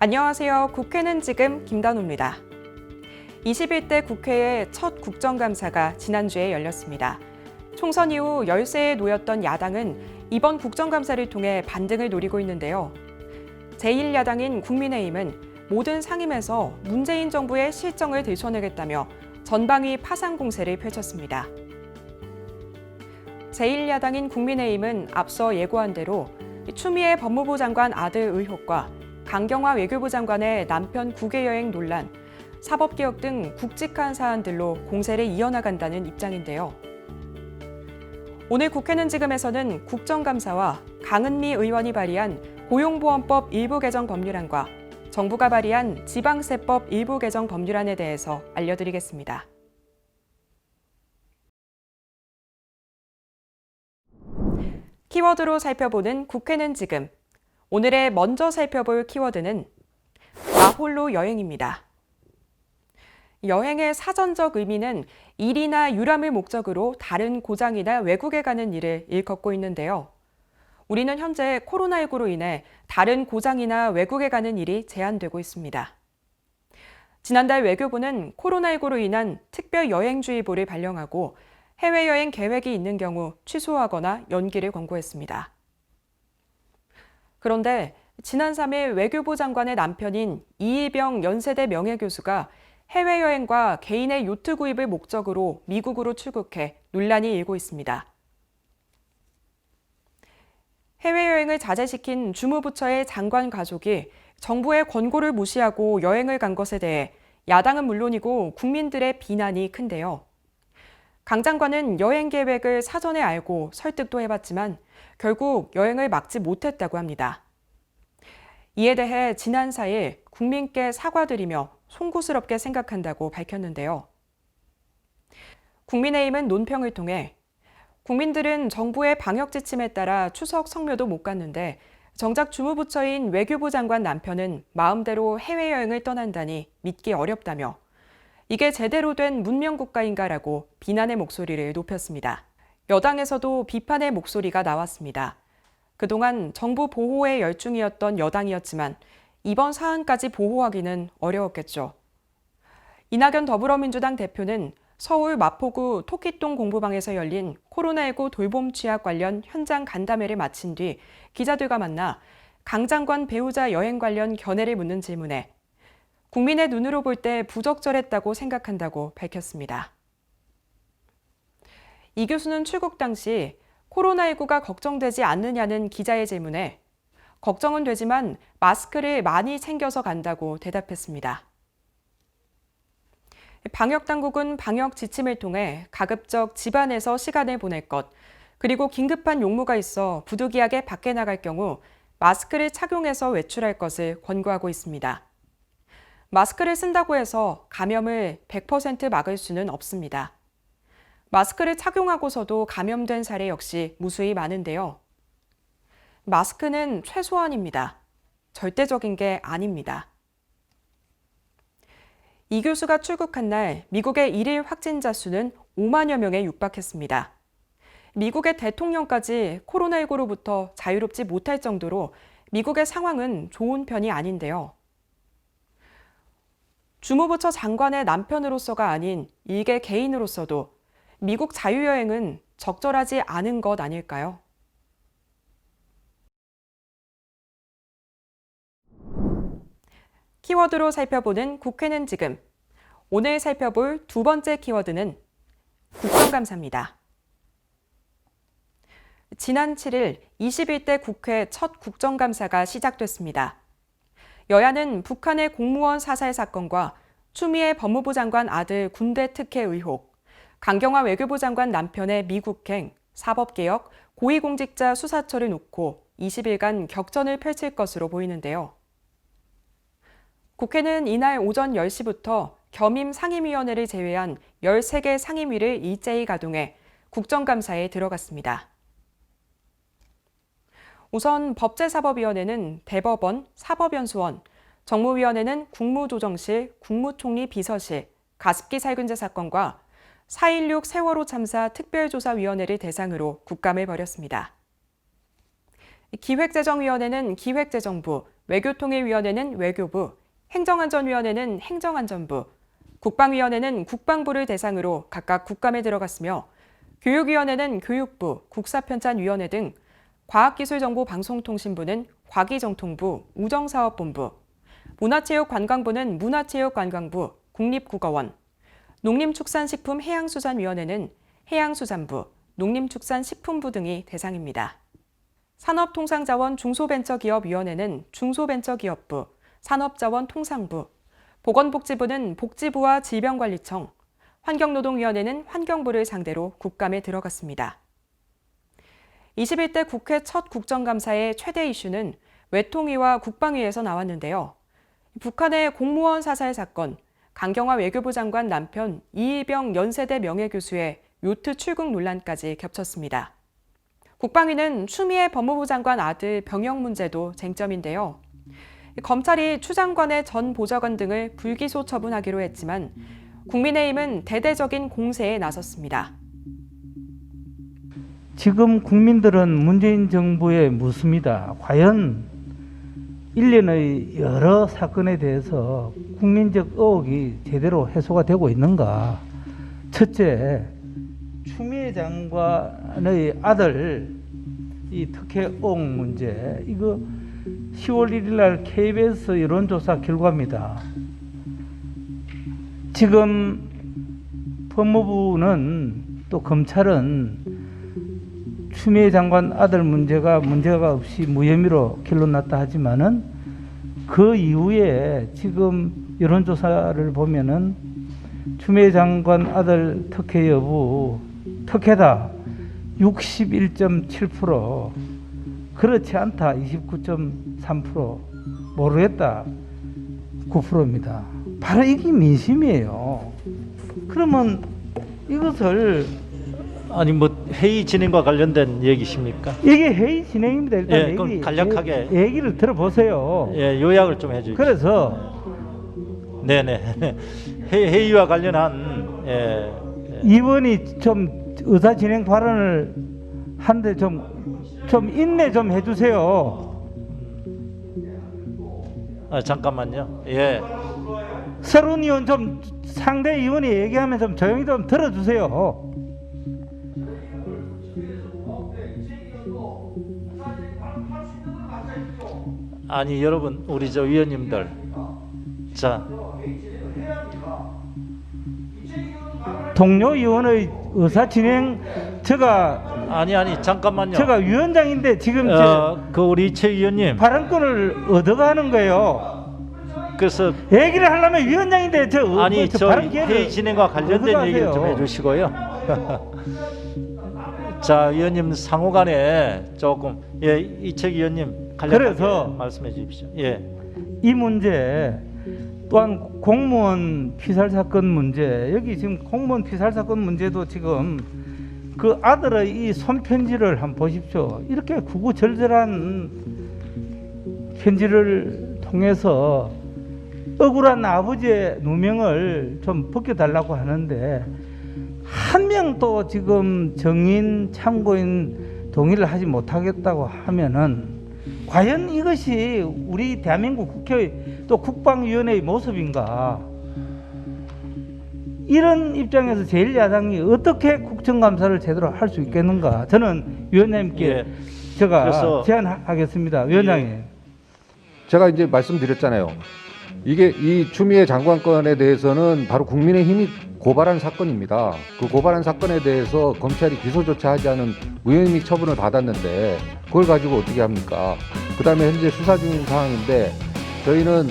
안녕하세요. 국회는 지금 김단우입니다. 21대 국회의 첫 국정감사가 지난주에 열렸습니다. 총선 이후 열세에 놓였던 야당은 이번 국정감사를 통해 반등을 노리고 있는데요. 제1야당인 국민의힘은 모든 상임에서 문재인 정부의 실정을 들춰내겠다며 전방위 파상 공세를 펼쳤습니다. 제1야당인 국민의힘은 앞서 예고한 대로 추미애 법무부 장관 아들 의혹과 강경화 외교부 장관의 남편 국외 여행 논란, 사법개혁 등 굵직한 사안들로 공세를 이어나간다는 입장인데요. 오늘 국회는 지금에서는 국정감사와 강은미 의원이 발의한 고용보험법 일부 개정 법률안과 정부가 발의한 지방세법 일부 개정 법률안에 대해서 알려드리겠습니다. 키워드로 살펴보는 국회는 지금. 오늘의 먼저 살펴볼 키워드는 나 홀로 여행입니다. 여행의 사전적 의미는 일이나 유람을 목적으로 다른 고장이나 외국에 가는 일을 일컫고 있는데요. 우리는 현재 코로나19로 인해 다른 고장이나 외국에 가는 일이 제한되고 있습니다. 지난달 외교부는 코로나19로 인한 특별 여행주의보를 발령하고 해외여행 계획이 있는 경우 취소하거나 연기를 권고했습니다. 그런데 지난 3일 외교부 장관의 남편인 이희병 연세대 명예교수가 해외여행과 개인의 요트 구입을 목적으로 미국으로 출국해 논란이 일고 있습니다. 해외여행을 자제시킨 주무부처의 장관 가족이 정부의 권고를 무시하고 여행을 간 것에 대해 야당은 물론이고 국민들의 비난이 큰데요. 강 장관은 여행 계획을 사전에 알고 설득도 해봤지만 결국 여행을 막지 못했다고 합니다. 이에 대해 지난 4일 국민께 사과드리며 송구스럽게 생각한다고 밝혔는데요. 국민의힘은 논평을 통해 국민들은 정부의 방역 지침에 따라 추석 성묘도 못 갔는데 정작 주무부처인 외교부 장관 남편은 마음대로 해외여행을 떠난다니 믿기 어렵다며 이게 제대로 된 문명국가인가라고 비난의 목소리를 높였습니다. 여당에서도 비판의 목소리가 나왔습니다. 그동안 정부 보호에 열중이었던 여당이었지만 이번 사안까지 보호하기는 어려웠겠죠. 이낙연 더불어민주당 대표는 서울 마포구 토끼동 공부방에서 열린 코로나19 돌봄 취약 관련 현장 간담회를 마친 뒤 기자들과 만나 강 장관 배우자 여행 관련 견해를 묻는 질문에 국민의 눈으로 볼 때 부적절했다고 생각한다고 밝혔습니다. 이 교수는 출국 당시 코로나19가 걱정되지 않느냐는 기자의 질문에 걱정은 되지만 마스크를 많이 챙겨서 간다고 대답했습니다. 방역당국은 방역 지침을 통해 가급적 집안에서 시간을 보낼 것, 그리고 긴급한 용무가 있어 부득이하게 밖에 나갈 경우 마스크를 착용해서 외출할 것을 권고하고 있습니다. 마스크를 쓴다고 해서 감염을 100% 막을 수는 없습니다. 마스크를 착용하고서도 감염된 사례 역시 무수히 많은데요. 마스크는 최소한입니다. 절대적인 게 아닙니다. 이 교수가 출국한 날 미국의 일일 확진자 수는 5만여 명에 육박했습니다. 미국의 대통령까지 코로나19로부터 자유롭지 못할 정도로 미국의 상황은 좋은 편이 아닌데요. 주무부처 장관의 남편으로서가 아닌 일개 개인으로서도 미국 자유여행은 적절하지 않은 것 아닐까요? 키워드로 살펴보는 국회는 지금. 오늘 살펴볼 두 번째 키워드는 국정감사입니다. 지난 7일 21대 국회 첫 국정감사가 시작됐습니다. 여야는 북한의 공무원 사살 사건과 추미애 법무부 장관 아들 군대 특혜 의혹, 강경화 외교부 장관 남편의 미국행, 사법개혁, 고위공직자 수사처를 놓고 20일간 격전을 펼칠 것으로 보이는데요. 국회는 이날 오전 10시부터 겸임 상임위원회를 제외한 13개 상임위를 일제히 가동해 국정감사에 들어갔습니다. 우선 법제사법위원회는 대법원, 사법연수원, 정무위원회는 국무조정실, 국무총리 비서실, 가습기 살균제 사건과 4.16 세월호 참사 특별조사위원회를 대상으로 국감을 벌였습니다. 기획재정위원회는 기획재정부, 외교통일위원회는 외교부, 행정안전위원회는 행정안전부, 국방위원회는 국방부를 대상으로 각각 국감에 들어갔으며 교육위원회는 교육부, 국사편찬위원회 등 과학기술정보방송통신부는 과기정통부, 우정사업본부, 문화체육관광부는 문화체육관광부, 국립국어원, 농림축산식품해양수산위원회는 해양수산부, 농림축산식품부 등이 대상입니다. 산업통상자원 중소벤처기업위원회는 중소벤처기업부, 산업자원통상부, 보건복지부는 복지부와 질병관리청, 환경노동위원회는 환경부를 상대로 국감에 들어갔습니다. 21대 국회 첫 국정감사의 최대 이슈는 외통위와 국방위에서 나왔는데요. 북한의 공무원 사살 사건, 강경화 외교부 장관 남편 이일병 연세대 명예교수의 요트 출국 논란까지 겹쳤습니다. 국방위는 추미애 법무부 장관 아들 병역 문제도 쟁점인데요. 검찰이 추 장관의 전 보좌관 등을 불기소 처분하기로 했지만 국민의힘은 대대적인 공세에 나섰습니다. 지금 국민들은 문재인 정부에 묻습니다. 과연 일련의 여러 사건에 대해서 국민적 의혹이 제대로 해소가 되고 있는가? 첫째, 추미애 장관의 아들 이 특혜 의혹 문제, 이거 10월 1일 날 KBS 여론조사 결과입니다. 지금 법무부는 또 검찰은 추미애 장관 아들 문제가 없이 무혐의로 결론 났다 하지만은 그 이후에 지금 여론조사를 보면은 추미애 장관 아들 특혜 여부, 특혜다 61.7%, 그렇지 않다 29.3%, 모르겠다 9%입니다. 바로 이게 민심이에요. 그러면 이것을 아니 뭐 회의 진행과 관련된 얘기십니까? 이게 회의 진행입니다. 일단 예, 그럼 간략하게 얘기를 들어보세요. 예, 요약을 좀 해주십시오. 그래서 네네 회의와 관련한 이번이 좀 의사 진행 발언을 하는데 좀 인내 좀 해주세요. 잠깐만요. 예. 서른 의원 좀 상대 의원이 얘기하면 좀 조용히 좀 들어주세요. 아니 여러분 우리 저 위원님들 자 동료 의원의 의사 진행 제가 아니 잠깐만요. 제가 위원장인데 지금 그 우리 이채 위원님 발언권을 얻어가는 거예요. 그래서 얘기를 하려면 위원장인데 아니 저 발언 기회를 회의 진행과 관련된 얻어가세요. 얘기를 좀 해주시고요. 자 위원님 상호간에 조금 이채 위원님 간략하게 그래서 말씀해 주십시오. 예. 이 문제 또한 공무원 피살 사건 문제, 여기 지금 공무원 피살 사건 문제도 지금 그 아들의 이 손편지를 한번 보십시오. 이렇게 구구절절한 편지를 통해서 억울한 아버지의 누명을 좀 벗겨달라고 하는데 한 명도 지금 정인 참고인 동의를 하지 못하겠다고 하면은 과연 이것이 우리 대한민국 국회의 또 국방위원회의 모습인가? 이런 입장에서 제1야당이 어떻게 국정감사를 제대로 할 수 있겠는가? 저는 위원장님께 제가 제안하겠습니다. 위원장님. 제가 이제 말씀드렸잖아요. 이게 이 추미애 장관 건에 대해서는 바로 국민의힘이 고발한 사건입니다. 그 고발한 사건에 대해서 검찰이 기소조차 하지 않은 무혐의 처분을 받았는데 그걸 가지고 어떻게 합니까? 그 다음에 현재 수사 중인 상황인데 저희는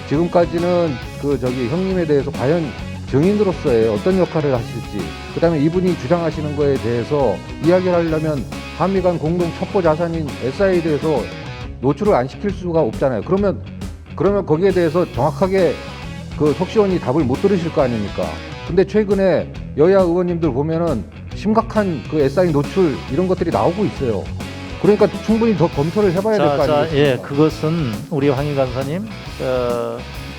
지금까지는 형님에 대해서 과연 증인으로서의 어떤 역할을 하실지, 그 다음에 이분이 주장하시는 거에 대해서 이야기를 하려면 한미 간 공동 첩보 자산인 SI에 대해서 노출을 안 시킬 수가 없잖아요. 그러면 거기에 대해서 정확하게 속시원히 답을 못 들으실 거 아닙니까? 근데 최근에 여야 의원님들 보면은 심각한 SI 노출 이런 것들이 나오고 있어요. 그러니까 충분히 더 검토를 해봐야 될 거 아닙니까? 예, 그것은 우리 황희 간사님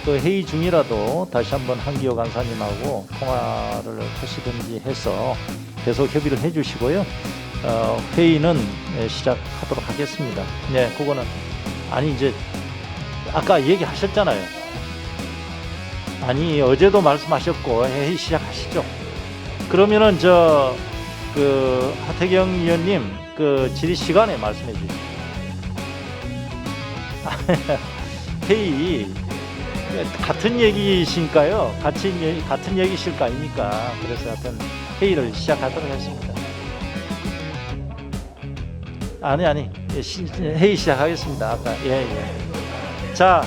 그 회의 중이라도 다시 한번 한기호 간사님하고 통화를 하시든지 해서 계속 협의를 해주시고요. 회의는 시작하도록 하겠습니다. 네, 그거는 아니 이제 아까 얘기하셨잖아요. 아니 어제도 말씀하셨고 회의 시작하시죠. 그러면은 하태경 의원님 그 질의 시간에 말씀해 주십시오. 회의 같은 얘기신가요? 같은 얘기실 거 아닙니까? 그래서 하여튼 회의를 시작하도록 했습니다. 회의 시작하겠습니다. 아까 예. 자,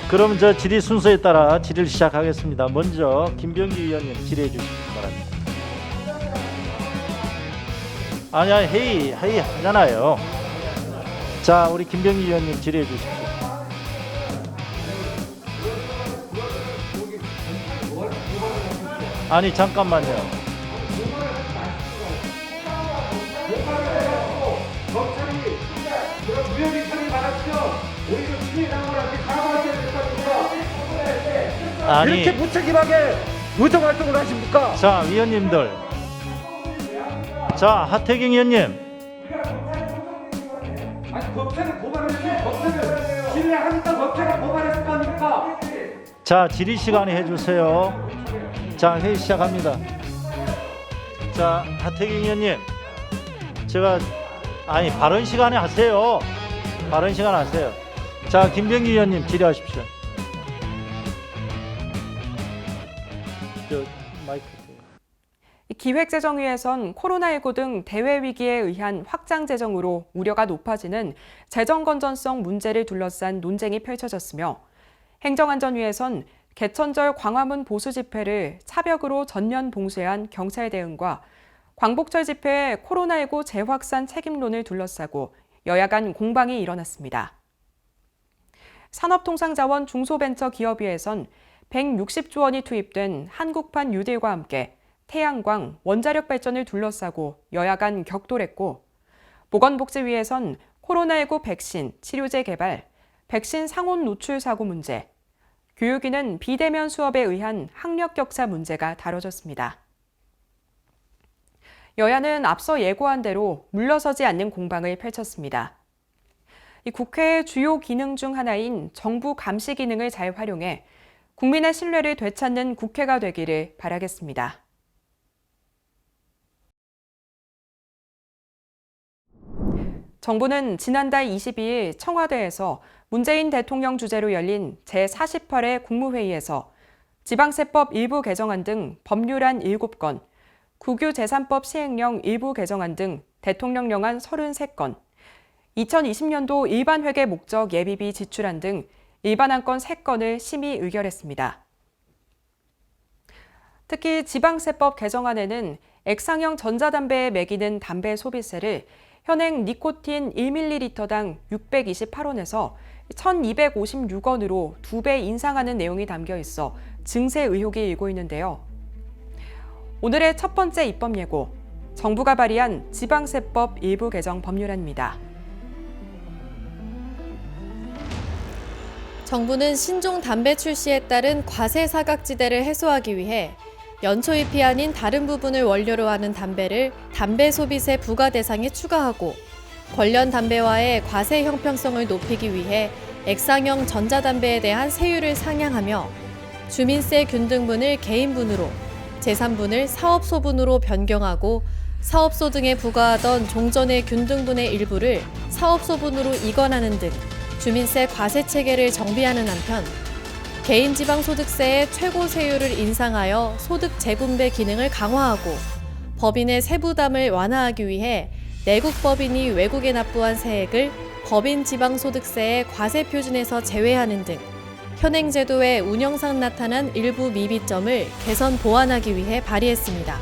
그럼 질의 순서에 따라 질의를 시작하겠습니다. 먼저 김병기 의원님 질의해 주시기 바랍니다. 회의 하잖아요. 자, 우리 김병기 의원님 질의해 주십시오. 아니 잠깐만요. 아니 이렇게 무책임하게 의정 활동을 하십니까? 자 위원님들, 자 하태경 의원님, 아니 법체를 고발했으면 법체를 신뢰하니까 법체가 고발했을 거 아닙니까? 자 질의 시간에 해주세요. 자 회의 시작합니다. 자 하태경 의원님, 제가 발언 시간에 하세요. 발언 시간 하세요. 자 김병기 의원님 질의하십시오. 마이크. 기획재정위에선 코로나19 등 대외 위기에 의한 확장 재정으로 우려가 높아지는 재정 건전성 문제를 둘러싼 논쟁이 펼쳐졌으며, 행정안전위에선 개천절 광화문 보수 집회를 차벽으로 전면 봉쇄한 경찰 대응과 광복절 집회의 코로나19 재확산 책임론을 둘러싸고 여야 간 공방이 일어났습니다. 산업통상자원 중소벤처기업위에선 160조 원이 투입된 한국판 뉴딜과 함께 태양광, 원자력 발전을 둘러싸고 여야 간 격돌했고, 보건복지위에선 코로나19 백신, 치료제 개발, 백신 상온 노출 사고 문제, 교육위는 비대면 수업에 의한 학력 격차 문제가 다뤄졌습니다. 여야는 앞서 예고한 대로 물러서지 않는 공방을 펼쳤습니다. 이 국회의 주요 기능 중 하나인 정부 감시 기능을 잘 활용해 국민의 신뢰를 되찾는 국회가 되기를 바라겠습니다. 정부는 지난달 22일 청와대에서 문재인 대통령 주재로 열린 제48회 국무회의에서 지방세법 일부 개정안 등 법률안 7건, 국유재산법 시행령 일부 개정안 등 대통령령안 33건, 2020년도 일반회계 목적 예비비 지출안 등 일반안건 3건을 심의 의결했습니다. 특히 지방세법 개정안에는 액상형 전자담배에 매기는 담배 소비세를 현행 니코틴 1ml당 628원에서 1,256원으로 2배 인상하는 내용이 담겨 있어 증세 의혹이 일고 있는데요. 오늘의 첫 번째 입법 예고, 정부가 발의한 지방세법 일부 개정 법률안입니다. 정부는 신종 담배 출시에 따른 과세 사각지대를 해소하기 위해 연초잎이 아닌 다른 부분을 원료로 하는 담배를 담배 소비세 부과 대상에 추가하고, 관련 담배와의 과세 형평성을 높이기 위해 액상형 전자담배에 대한 세율을 상향하며 주민세 균등분을 개인분으로, 재산분을 사업소분으로 변경하고 사업소 등에 부과하던 종전의 균등분의 일부를 사업소분으로 이관하는 등 주민세 과세 체계를 정비하는 한편, 개인지방소득세의 최고 세율을 인상하여 소득 재분배 기능을 강화하고 법인의 세부담을 완화하기 위해 내국 법인이 외국에 납부한 세액을 법인 지방소득세의 과세 표준에서 제외하는 등 현행 제도의 운영상 나타난 일부 미비점을 개선 보완하기 위해 발의했습니다.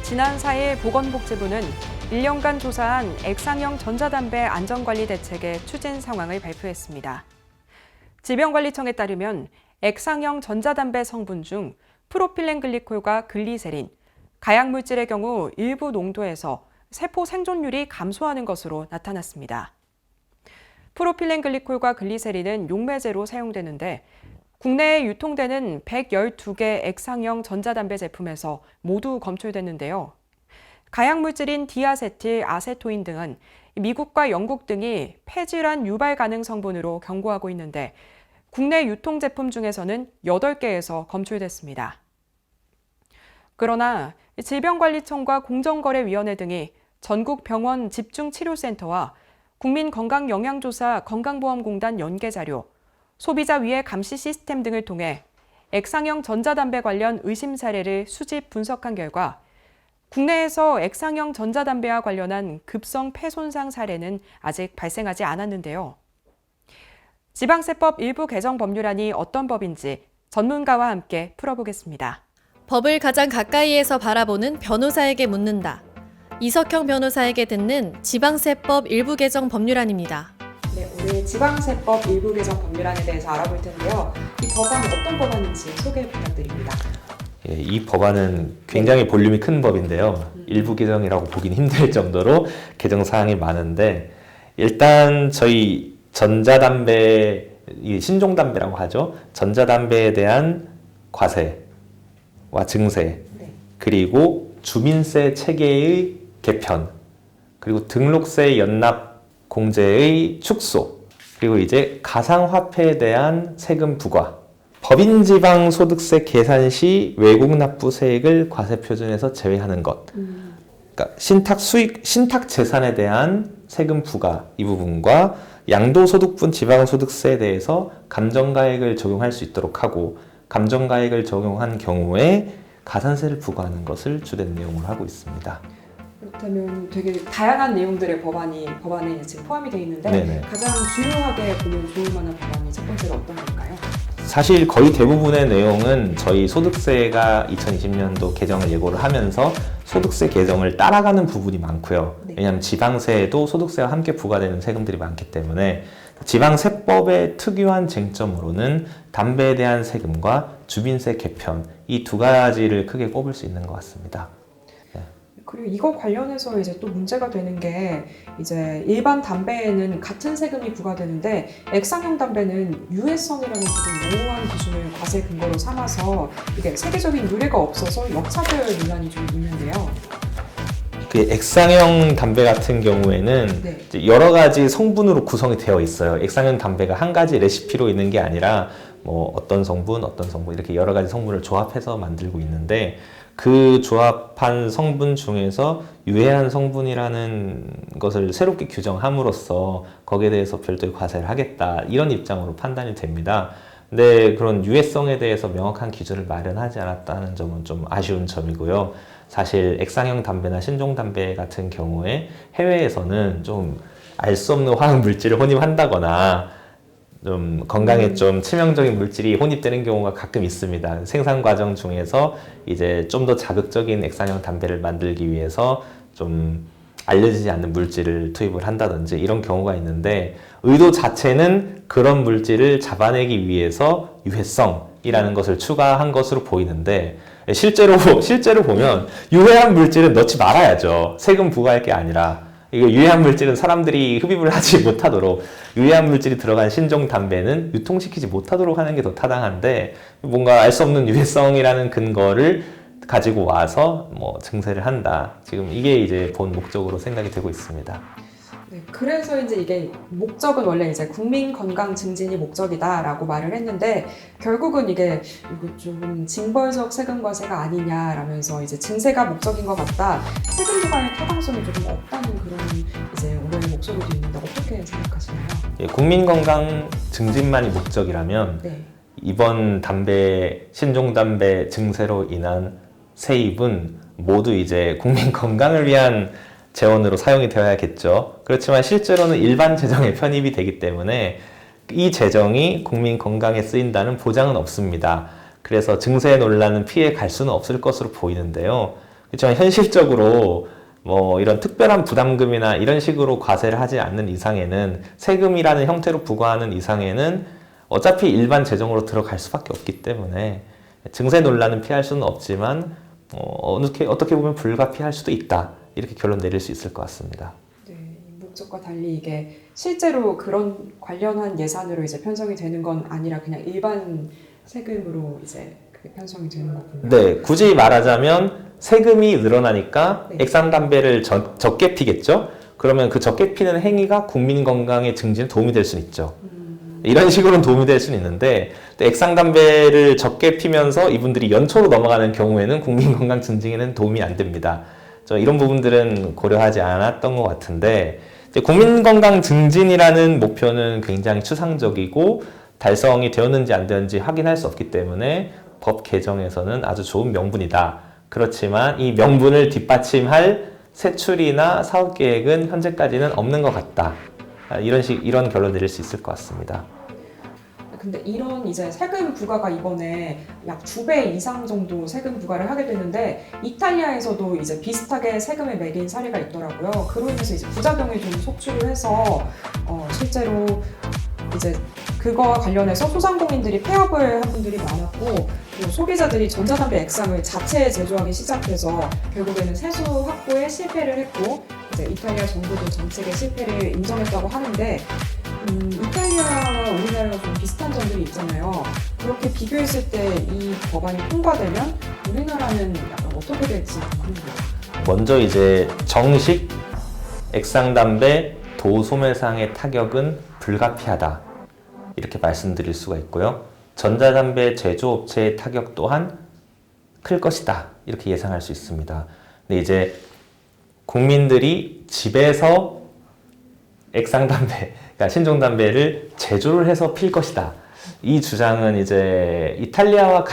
지난 4일 보건복지부는 1년간 조사한 액상형 전자담배 안전관리 대책의 추진 상황을 발표했습니다. 질병관리청에 따르면 액상형 전자담배 성분 중 프로필렌 글리콜과 글리세린, 가약물질의 경우 일부 농도에서 세포 생존율이 감소하는 것으로 나타났습니다. 프로필렌 글리콜과 글리세린은 용매제로 사용되는데 국내에 유통되는 112개 액상형 전자담배 제품에서 모두 검출됐는데요. 가약 물질인 디아세틸, 아세토인 등은 미국과 영국 등이 폐질환 유발 가능 성분으로 경고하고 있는데 국내 유통 제품 중에서는 8개에서 검출됐습니다. 그러나 질병관리청과 공정거래위원회 등이 전국 병원 집중치료센터와 국민건강영양조사 건강보험공단 연계자료, 소비자위해 감시 시스템 등을 통해 액상형 전자담배 관련 의심 사례를 수집 분석한 결과 국내에서 액상형 전자담배와 관련한 급성 폐손상 사례는 아직 발생하지 않았는데요. 지방세법 일부 개정 법률안이 어떤 법인지 전문가와 함께 풀어보겠습니다. 법을 가장 가까이에서 바라보는 변호사에게 묻는다. 이석형 변호사에게 듣는 지방세법 일부 개정 법률안입니다. 네, 오늘 지방세법 일부 개정 법률안에 대해서 알아볼 텐데요. 이 법안 어떤 법안인지 소개 부탁드립니다. 예, 이 법안은 굉장히 볼륨이 큰 법인데요. 일부 개정이라고 보긴 힘들 정도로 개정 사항이 많은데 일단 저희 전자담배, 이 신종담배라고 하죠. 전자담배에 대한 과세와 증세, 그리고 주민세 체계의 개편, 그리고 등록세 연납 공제의 축소, 그리고 이제 가상화폐에 대한 세금 부과, 법인지방소득세 계산 시 외국 납부세액을 과세표준에서 제외하는 것, 그러니까 신탁 재산에 대한 세금 부과 이 부분과 양도소득분 지방소득세에 대해서 감정가액을 적용할 수 있도록 하고 감정가액을 적용한 경우에 가산세를 부과하는 것을 주된 내용으로 하고 있습니다. 그렇다면 되게 다양한 내용들의 법안에 지금 포함이 되어 있는데 네네. 가장 주요하게 보면 좋을 만한 법안이 첫 번째로 어떤 걸까요? 사실 거의 대부분의 내용은 저희 소득세가 2020년도 개정을 예고를 하면서 소득세 개정을 따라가는 부분이 많고요. 네. 왜냐하면 지방세에도 소득세와 함께 부과되는 세금들이 많기 때문에 지방세법의 특유한 쟁점으로는 담배에 대한 세금과 주민세 개편 이 두 가지를 크게 꼽을 수 있는 것 같습니다. 그리고 이거 관련해서 이제 또 문제가 되는 게 이제 일반 담배에는 같은 세금이 부과되는데 액상형 담배는 유해성이라는 조금 모호한 기준을 과세 근거로 삼아서 이게 세계적인 유례가 없어서 역차별 논란이 좀 있는데요. 그 액상형 담배 같은 경우에는 네. 이제 여러 가지 성분으로 구성이 되어 있어요. 액상형 담배가 한 가지 레시피로 있는 게 아니라 뭐 어떤 성분 이렇게 여러 가지 성분을 조합해서 만들고 있는데 그 조합한 성분 중에서 유해한 성분이라는 것을 새롭게 규정함으로써 거기에 대해서 별도의 과세를 하겠다 이런 입장으로 판단이 됩니다. 근데 그런 유해성에 대해서 명확한 기준을 마련하지 않았다는 점은 좀 아쉬운 점이고요. 사실 액상형 담배나 신종담배 같은 경우에 해외에서는 좀 알 수 없는 화학 물질을 혼입한다거나 좀 건강에 좀 치명적인 물질이 혼입되는 경우가 가끔 있습니다. 생산 과정 중에서 이제 좀 더 자극적인 액상형 담배를 만들기 위해서 좀 알려지지 않는 물질을 투입을 한다든지 이런 경우가 있는데 의도 자체는 그런 물질을 잡아내기 위해서 유해성이라는 것을 추가한 것으로 보이는데 실제로 보면 유해한 물질은 넣지 말아야죠. 세금 부과할 게 아니라. 이게 유해한 물질은 사람들이 흡입을 하지 못하도록 유해한 물질이 들어간 신종 담배는 유통시키지 못하도록 하는 게 더 타당한데 뭔가 알 수 없는 유해성이라는 근거를 가지고 와서 뭐 증세를 한다. 지금 이게 이제 본 목적으로 생각이 되고 있습니다. 네, 그래서 이제 이게 목적은 원래 이제 국민 건강 증진이 목적이다라고 말을 했는데 결국은 이게 이거 좀 징벌적 세금 과세가 아니냐라면서 이제 증세가 목적인 것 같다. 세금 부과의 타당성이 조금 없다는 그런 이제 오해의 목소리도 있는데 어떻게 생각하시나요? 예, 국민 건강 증진만이 목적이라면 네. 이번 신종 담배 증세로 인한 세입은 모두 이제 국민 건강을 위한 재원으로 사용이 되어야겠죠. 그렇지만 실제로는 일반 재정에 편입이 되기 때문에 이 재정이 국민 건강에 쓰인다는 보장은 없습니다. 그래서 증세 논란은 피해 갈 수는 없을 것으로 보이는데요. 그렇지만 현실적으로 뭐 이런 특별한 부담금이나 이런 식으로 과세를 하지 않는 이상에는 세금이라는 형태로 부과하는 이상에는 어차피 일반 재정으로 들어갈 수밖에 없기 때문에 증세 논란은 피할 수는 없지만 어떻게 보면 불가피할 수도 있다. 이렇게 결론 내릴 수 있을 것 같습니다. 네, 목적과 달리 이게 실제로 그런 관련한 예산으로 이제 편성이 되는 건 아니라 그냥 일반 세금으로 이제 그게 편성이 되는 거군요. 네, 굳이 말하자면 세금이 늘어나니까 네. 액상담배를 적게 피겠죠. 그러면 그 적게 피는 행위가 국민 건강의 증진에 도움이 될 수는 있죠. 이런 식으로는 도움이 될 수는 있는데 또 액상담배를 적게 피면서 이분들이 연초로 넘어가는 경우에는 국민 건강 증진에는 도움이 안 됩니다. 이런 부분들은 고려하지 않았던 것 같은데 이제 국민 건강 증진이라는 목표는 굉장히 추상적이고 달성이 되었는지 안 되었는지 확인할 수 없기 때문에 법 개정에서는 아주 좋은 명분이다. 그렇지만 이 명분을 뒷받침할 세출이나 사업 계획은 현재까지는 없는 것 같다. 이런 결론 내릴 수 있을 것 같습니다. 근데 이런 이제 세금 부과가 이번에 약 2배 이상 정도 세금 부과를 하게 되는데 이탈리아에서도 이제 비슷하게 세금을 매긴 사례가 있더라고요. 그로 인해서 이제 부작용이 좀 속출을 해서 실제로 이제 그거와 관련해서 소상공인들이 폐업을 한 분들이 많았고 또 소비자들이 전자담배 액상을 자체 제조하기 시작해서 결국에는 세수 확보에 실패를 했고 이제 이탈리아 정부도 정책의 실패를 인정했다고 하는데 이탈리아와 우리나라가 좀 비슷한 점들이 있잖아요. 그렇게 비교했을 때 이 법안이 통과되면 우리나라는 약간 어떻게 될지 궁금해요. 먼저 이제 정식 액상담배 도소매상의 타격은 불가피하다. 이렇게 말씀드릴 수가 있고요. 전자담배 제조업체의 타격 또한 클 것이다. 이렇게 예상할 수 있습니다. 근데 이제 국민들이 집에서 액상담배, 그러니까 신종담배를 제조를 해서 필 것이다. 이 주장은 이제 이탈리아처럼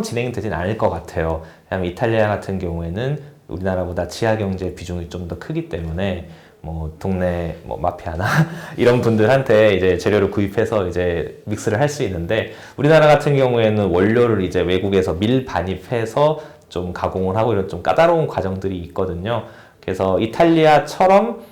진행되진 않을 것 같아요. 왜냐하면 이탈리아 같은 경우에는 우리나라보다 지하경제 비중이 좀 더 크기 때문에 동네 마피아나 이런 분들한테 이제 재료를 구입해서 이제 믹스를 할 수 있는데 우리나라 같은 경우에는 원료를 이제 외국에서 밀반입해서 좀 가공을 하고 이런 좀 까다로운 과정들이 있거든요. 그래서 이탈리아처럼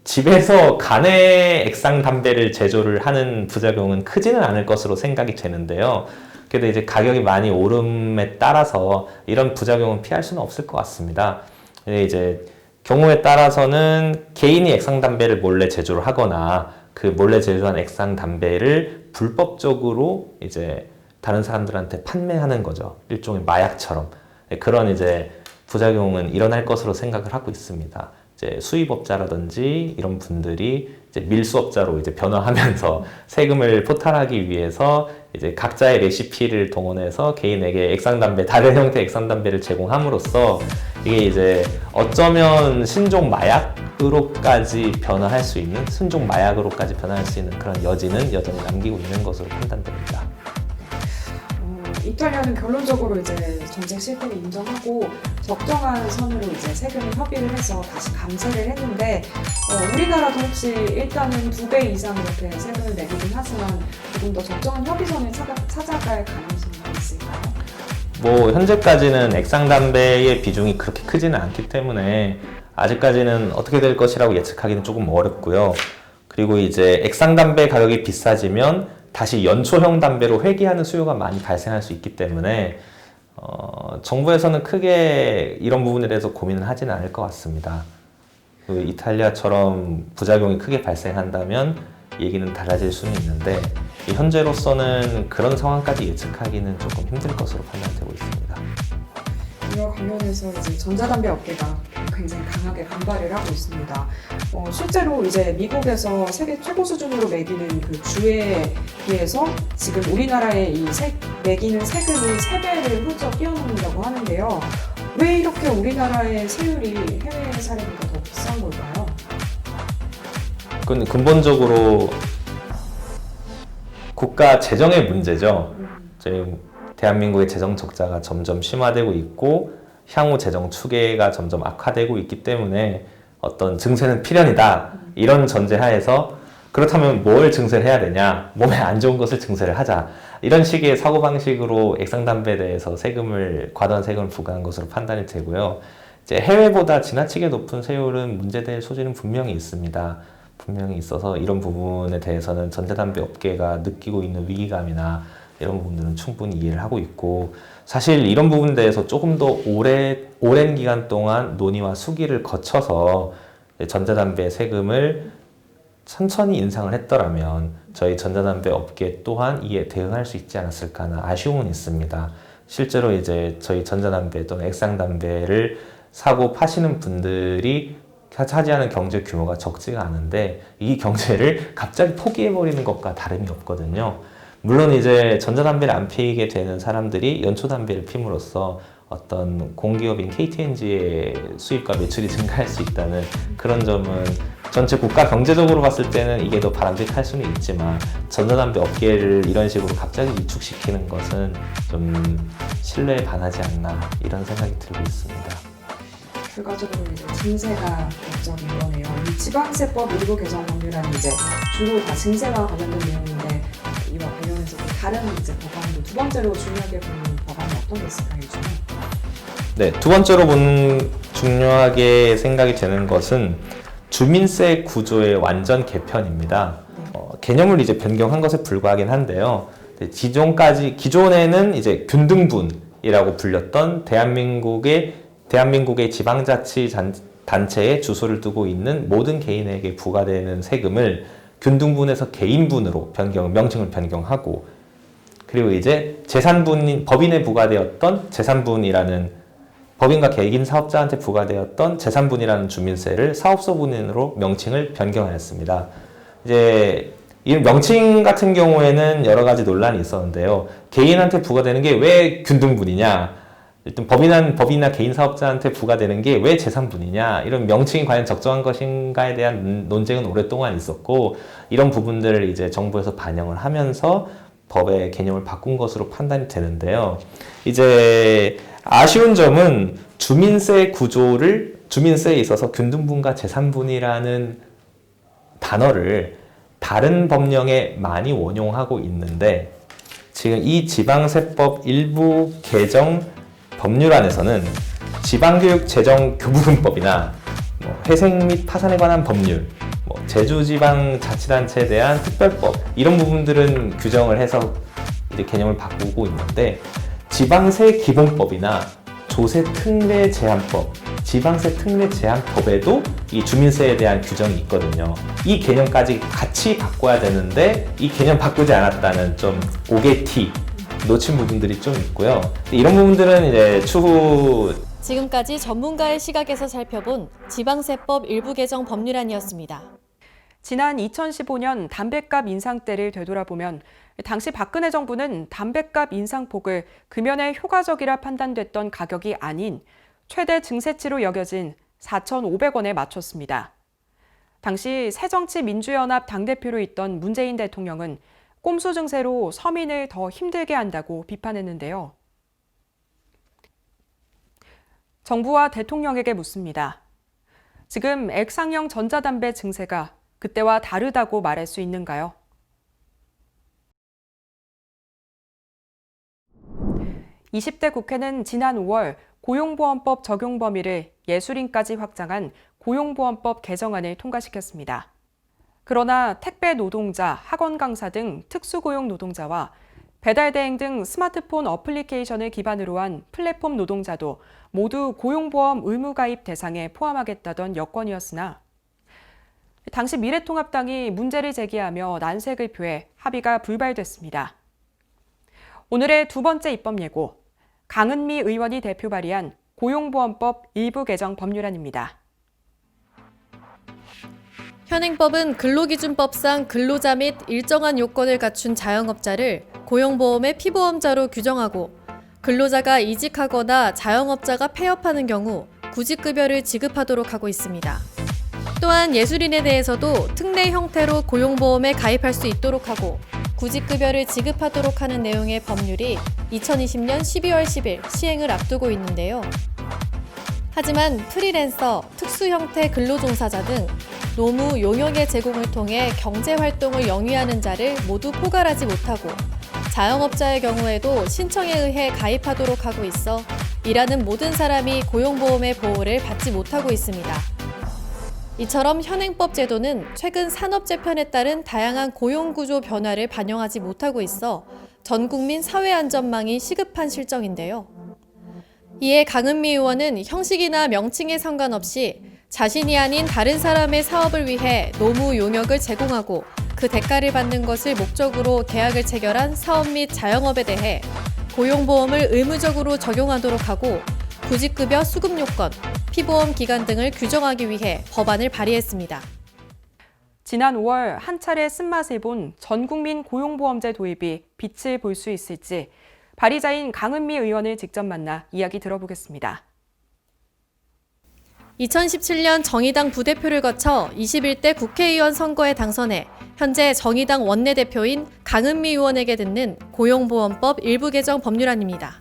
집에서 간의 액상 담배를 제조를 하는 부작용은 크지는 않을 것으로 생각이 되는데요. 그래도 이제 가격이 많이 오름에 따라서 이런 부작용은 피할 수는 없을 것 같습니다. 근데 이제 경우에 따라서는 개인이 액상 담배를 몰래 제조를 하거나 그 몰래 제조한 액상 담배를 불법적으로 이제 다른 사람들한테 판매하는 거죠. 일종의 마약처럼. 그런 이제 부작용은 일어날 것으로 생각을 하고 있습니다. 이제 수입업자라든지 이런 분들이 이제 밀수업자로 이제 변화하면서 세금을 포탈하기 위해서 이제 각자의 레시피를 동원해서 개인에게 액상담배, 다른 형태의 액상담배를 제공함으로써 이게 이제 어쩌면 신종 마약으로까지 변화할 수 있는, 순종 마약으로까지 변화할 수 있는 그런 여지는 여전히 남기고 있는 것으로 판단됩니다. 이탈리아는 결론적으로 이제 정책 실패를 인정하고 적정한 선으로 이제 세금을 협의를 해서 다시 감세를 했는데 우리나라도 혹시 일단은 2배 이상 이렇게 세금을 내리긴 하지만 조금 더 적정한 협의선을 찾아갈 가능성이 있을까요? 현재까지는 액상담배의 비중이 그렇게 크지는 않기 때문에 아직까지는 어떻게 될 것이라고 예측하기는 조금 어렵고요. 그리고 이제 액상담배 가격이 비싸지면 다시 연초형 담배로 회귀하는 수요가 많이 발생할 수 있기 때문에 정부에서는 크게 이런 부분에 대해서 고민을 하지는 않을 것 같습니다. 이탈리아처럼 부작용이 크게 발생한다면 얘기는 달라질 수는 있는데 현재로서는 그런 상황까지 예측하기는 조금 힘들 것으로 판단되고 있습니다. 이와 관련해서 이제 전자담배 업계가 굉장히 강하게 반발을 하고 있습니다. 실제로 이제 미국에서 세계 최고 수준으로 매기는 그 주에 비해서 지금 우리나라의 이 매기는 세금이 3배를 훌쩍 뛰어넘는다고 하는데요. 왜 이렇게 우리나라의 세율이 해외 사례보다 더 비싼 걸까요? 그건 근본적으로 국가 재정의 문제죠. 지금 대한민국의 재정 적자가 점점 심화되고 있고 향후 재정 추계가 점점 악화되고 있기 때문에 어떤 증세는 필연이다. 이런 전제하에서 그렇다면 뭘 증세를 해야 되냐? 몸에 안 좋은 것을 증세를 하자. 이런 식의 사고방식으로 액상담배에 대해서 과다한 세금을 부과한 것으로 판단이 되고요. 이제 해외보다 지나치게 높은 세율은 문제될 소지는 분명히 있습니다. 분명히 있어서 이런 부분에 대해서는 전자담배 업계가 느끼고 있는 위기감이나 이런 부분들은 충분히 이해를 하고 있고 사실 이런 부분에 대해서 조금 더 오랜 기간 동안 논의와 수기를 거쳐서 전자담배 세금을 천천히 인상을 했더라면 저희 전자담배 업계 또한 이에 대응할 수 있지 않았을까 하는 아쉬움은 있습니다. 실제로 이제 저희 전자담배 또는 액상담배를 사고 파시는 분들이 차지하는 경제 규모가 적지가 않은데 이 경제를 갑자기 포기해버리는 것과 다름이 없거든요. 물론 이제 전자담배를 안 피게 되는 사람들이 연초담배를 피움으로써 어떤 공기업인 KTNG의 수입과 매출이 증가할 수 있다는 그런 점은 전체 국가 경제적으로 봤을 때는 이게 더 바람직할 수는 있지만 전자담배 업계를 이런 식으로 갑자기 위축시키는 것은 좀 신뢰에 반하지 않나 이런 생각이 들고 있습니다. 결과적으로 이제 증세가 결정인 거네요. 이 지방세법 일부 개정 법률안이 이제 주로 다 증세와 관련된 내용인데 이와 관련해서 또 다른 이제 법안도 두 번째로 중요하게 보는 법안이 어떤 게 있을까요, 요즘에? 네, 두 번째로 중요하게 생각이 되는 것은 주민세 구조의 완전 개편입니다. 개념을 이제 변경한 것에 불과하긴 한데요. 기존에는 이제 균등분이라고 불렸던 대한민국의 지방자치단체에 주소를 두고 있는 모든 개인에게 부과되는 세금을 균등분에서 개인분으로 명칭을 변경하고, 그리고 이제 법인에 부과되었던 법인과 개인 사업자한테 부과되었던 재산분이라는 주민세를 사업소분으로 명칭을 변경하였습니다. 이제 이 명칭 같은 경우에는 여러 가지 논란이 있었는데요. 개인한테 부과되는 게 왜 균등분이냐? 일단 법인이나 개인 사업자한테 부과되는 게 왜 재산분이냐? 이런 명칭이 과연 적정한 것인가에 대한 논쟁은 오랫동안 있었고, 이런 부분들을 이제 정부에서 반영을 하면서 법의 개념을 바꾼 것으로 판단이 되는데요. 이제 아쉬운 점은 주민세에 있어서 균등분과 재산분이라는 단어를 다른 법령에 많이 원용하고 있는데, 지금 이 지방세법 일부 개정 법률안에서는 지방교육재정교부금법이나 회생 및 파산에 관한 법률, 제주지방자치단체에 대한 특별법, 이런 부분들은 규정을 해서 이제 개념을 바꾸고 있는데, 지방세 기본법이나 조세특례제한법, 지방세특례제한법에도 이 주민세에 대한 규정이 있거든요. 이 개념까지 같이 바꿔야 되는데 이 개념 바꾸지 않았다는 좀 오개티 놓친 부분들이 좀 있고요. 이런 부분들은 이제 추후. 지금까지 전문가의 시각에서 살펴본 지방세법 일부 개정 법률안이었습니다. 지난 2015년 담뱃값 인상 때를 되돌아보면 당시 박근혜 정부는 담뱃값 인상폭을 금연에 효과적이라 판단됐던 가격이 아닌 최대 증세치로 여겨진 4,500원에 맞췄습니다. 당시 새정치민주연합 당대표로 있던 문재인 대통령은 꼼수 증세로 서민을 더 힘들게 한다고 비판했는데요. 정부와 대통령에게 묻습니다. 지금 액상형 전자담배 증세가 그때와 다르다고 말할 수 있는가요? (20대) 국회는 지난 5월 고용보험법 적용 범위를 예술인까지 확장한 고용보험법 개정안을 통과시켰습니다. 그러나 택배 노동자, 학원 강사 등 특수고용 노동자와 배달대행 등 스마트폰 어플리케이션을 기반으로 한 플랫폼 노동자도 모두 고용보험 의무가입 대상에 포함하겠다던 여건이었으나 당시 미래통합당이 문제를 제기하며 난색을 표해 합의가 불발됐습니다. 오늘의 두 번째 입법 예고, 강은미 의원이 대표 발의한 고용보험법 일부 개정 법률안입니다. 현행법은 근로기준법상 근로자 및 일정한 요건을 갖춘 자영업자를 고용보험의 피보험자로 규정하고, 근로자가 이직하거나 자영업자가 폐업하는 경우 구직급여를 지급하도록 하고 있습니다. 또한 예술인에 대해서도 특례 형태로 고용보험에 가입할 수 있도록 하고 구직급여를 지급하도록 하는 내용의 법률이 2020년 12월 10일 시행을 앞두고 있는데요. 하지만 프리랜서, 특수형태 근로종사자 등 노무 용역의 제공을 통해 경제활동을 영위하는 자를 모두 포괄하지 못하고 자영업자의 경우에도 신청에 의해 가입하도록 하고 있어 일하는 모든 사람이 고용보험의 보호를 받지 못하고 있습니다. 이처럼 현행법 제도는 최근 산업재편에 따른 다양한 고용구조 변화를 반영하지 못하고 있어 전국민 사회안전망이 시급한 실정인데요. 이에 강은미 의원은 형식이나 명칭에 상관없이 자신이 아닌 다른 사람의 사업을 위해 노무 용역을 제공하고 그 대가를 받는 것을 목적으로 계약을 체결한 사업 및 자영업에 대해 고용보험을 의무적으로 적용하도록 하고 구직급여 수급 요건, 피보험 기간 등을 규정하기 위해 법안을 발의했습니다. 지난 5월 한 차례 쓴맛을 본 전국민 고용보험제 도입이 빛을 볼 수 있을지 발의자인 강은미 의원을 직접 만나 이야기 들어보겠습니다. 2017년 정의당 부대표를 거쳐 21대 국회의원 선거에 당선해 현재 정의당 원내대표인 강은미 의원에게 듣는 고용보험법 일부 개정 법률안입니다.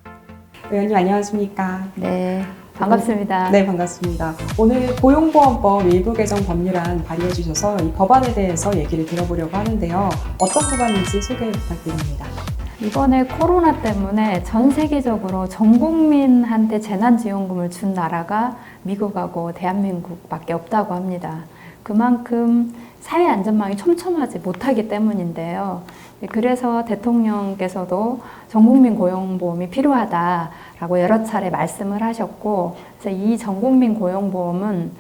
의원님 안녕하십니까? 네, 반갑습니다. 네, 반갑습니다. 오늘 고용보험법 일부 개정 법률안 발의해 주셔서 이 법안에 대해서 얘기를 들어보려고 하는데요. 어떤 법안인지 소개 부탁드립니다. 이번에 코로나 때문에 전 세계적으로 전 국민한테 재난지원금을 준 나라가 미국하고 대한민국밖에 없다고 합니다. 그만큼 사회 안전망이 촘촘하지 못하기 때문인데요. 그래서 대통령께서도 전국민 고용보험이 필요하다라고 여러 차례 말씀을 하셨고, 그래서 이 전국민 고용보험은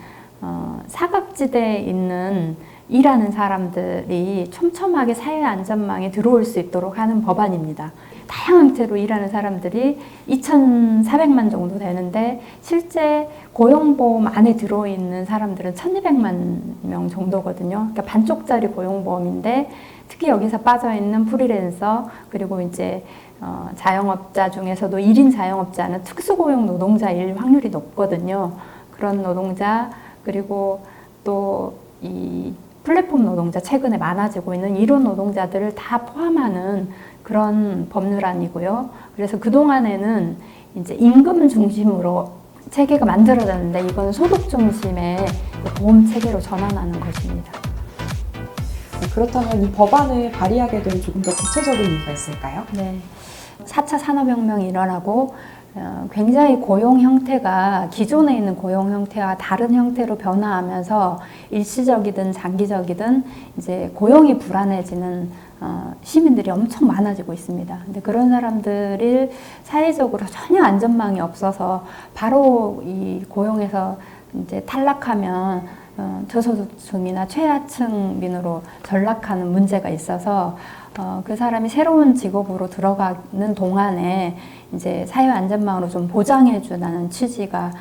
사각지대에 있는 일하는 사람들이 촘촘하게 사회 안전망에 들어올 수 있도록 하는 법안입니다. 다양한 형태로 일하는 사람들이 2,400만 정도 되는데 실제 고용보험 안에 들어있는 사람들은 1,200만 명 정도거든요. 그러니까 반쪽짜리 고용보험인데 특히 여기서 빠져있는 프리랜서 그리고 이제 자영업자 중에서도 1인 자영업자는 특수고용 노동자일 확률이 높거든요. 그런 노동자 그리고 또 이 플랫폼 노동자 최근에 많아지고 있는 이런 노동자들을 다 포함하는 그런 법률안이고요. 그래서 그동안에는 이제 임금 중심으로 체계가 만들어졌는데 이건 소득 중심의 보험 체계로 전환하는 것입니다. 그렇다면 이 법안을 발의하게 된 조금 더 구체적인 이유가 있을까요? 네. 4차 산업혁명이 일어나고 굉장히 고용 형태가 기존에 있는 고용 형태와 다른 형태로 변화하면서 일시적이든 장기적이든 이제 고용이 불안해지는 시민들이 엄청 많아지고 있습니다. 근데 그런 사람들이 사회적으로 전혀 안전망이 없어서 바로 이 고용에서 이제 탈락하면 저소득층이나 최하층민으로 전락하는 문제가 있어서 그 사람이 새로운 직업으로 들어가는 동안에 이제 사회 안전망으로 좀 보장해주는 취지가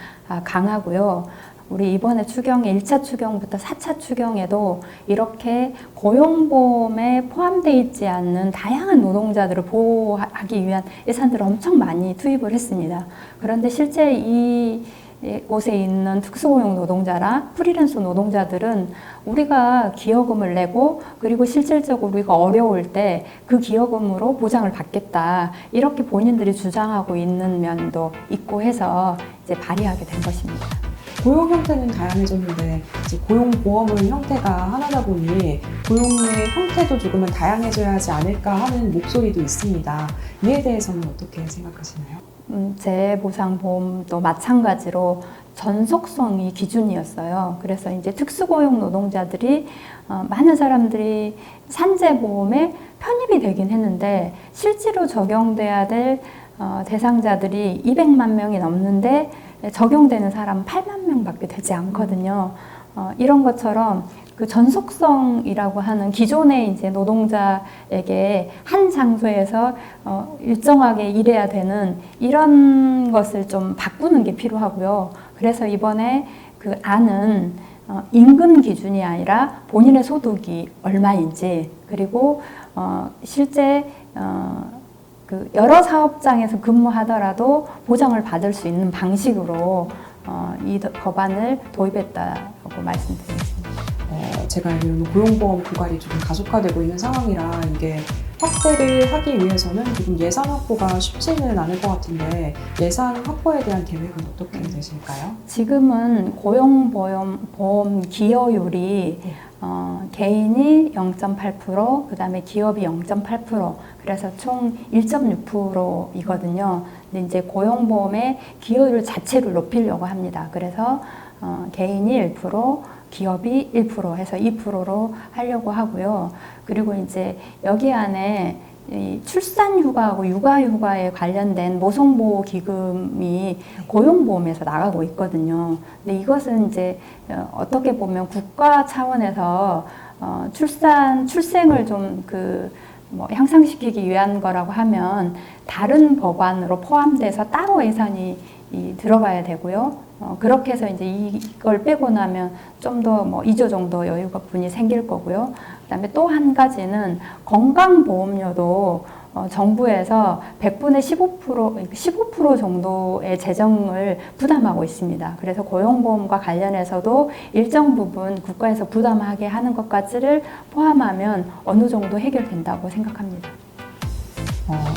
강하고요. 우리 이번에 추경에 1차 추경부터 4차 추경에도 이렇게 고용보험에 포함되어 있지 않는 다양한 노동자들을 보호하기 위한 예산들을 엄청 많이 투입을 했습니다. 그런데 실제 이곳에 있는 특수고용 노동자나 프리랜서 노동자들은 우리가 기여금을 내고 그리고 실질적으로 우리가 어려울 때 그 기여금으로 보장을 받겠다 이렇게 본인들이 주장하고 있는 면도 있고 해서 이제 발의하게 된 것입니다. 고용 형태는 다양해졌는데 이제 고용보험은 형태가 하나다 보니 고용의 형태도 조금은 다양해져야 하지 않을까 하는 목소리도 있습니다. 이에 대해서는 어떻게 생각하시나요? 재보상보험도 마찬가지로 전속성이 기준이었어요. 그래서 이제 특수고용 노동자들이 많은 사람들이 산재보험에 편입이 되긴 했는데 실제로 적용돼야 될 대상자들이 200만 명이 넘는데 적용되는 사람은 8만 명밖에 되지 않거든요. 이런 것처럼 그 전속성이라고 하는 기존의 이제 노동자에게 한 장소에서 일정하게 일해야 되는 이런 것을 좀 바꾸는 게 필요하고요. 그래서 이번에 그 안은 임금 기준이 아니라 본인의 소득이 얼마인지 그리고 실제 그 여러 사업장에서 근무하더라도 보장을 받을 수 있는 방식으로 이 법안을 도입했다고 말씀드리겠습니다. 제가 알기로는 고용보험 부과리 조금 가속화되고 있는 상황이라 이게 확대를 하기 위해서는 조금 예산 확보가 쉽지는 않을 것 같은데 예산 확보에 대한 계획은 어떻게 되실까요? 지금은 고용보험 기여율이 개인이 0.8%, 그 다음에 기업이 0.8%, 그래서 총 1.6%이거든요. 근데 이제 고용보험의 기여율 자체를 높이려고 합니다. 그래서 개인이 1%, 기업이 1% 해서 2%로 하려고 하고요. 그리고 이제 여기 안에 이 출산휴가하고 육아휴가에 관련된 모성보호기금이 고용보험에서 나가고 있거든요. 근데 이것은 이제 어떻게 보면 국가 차원에서 출생을 좀 뭐 향상시키기 위한 거라고 하면 다른 법안으로 포함돼서 따로 예산이 들어가야 되고요. 그렇게 해서 이제 이걸 빼고 나면 좀 더 뭐 2조 정도 여유분이 생길 거고요. 그다음에 또 한 가지는 건강보험료도 정부에서 100분의 15% 정도의 재정을 부담하고 있습니다. 그래서 고용보험과 관련해서도 일정 부분 국가에서 부담하게 하는 것까지를 포함하면 어느 정도 해결된다고 생각합니다.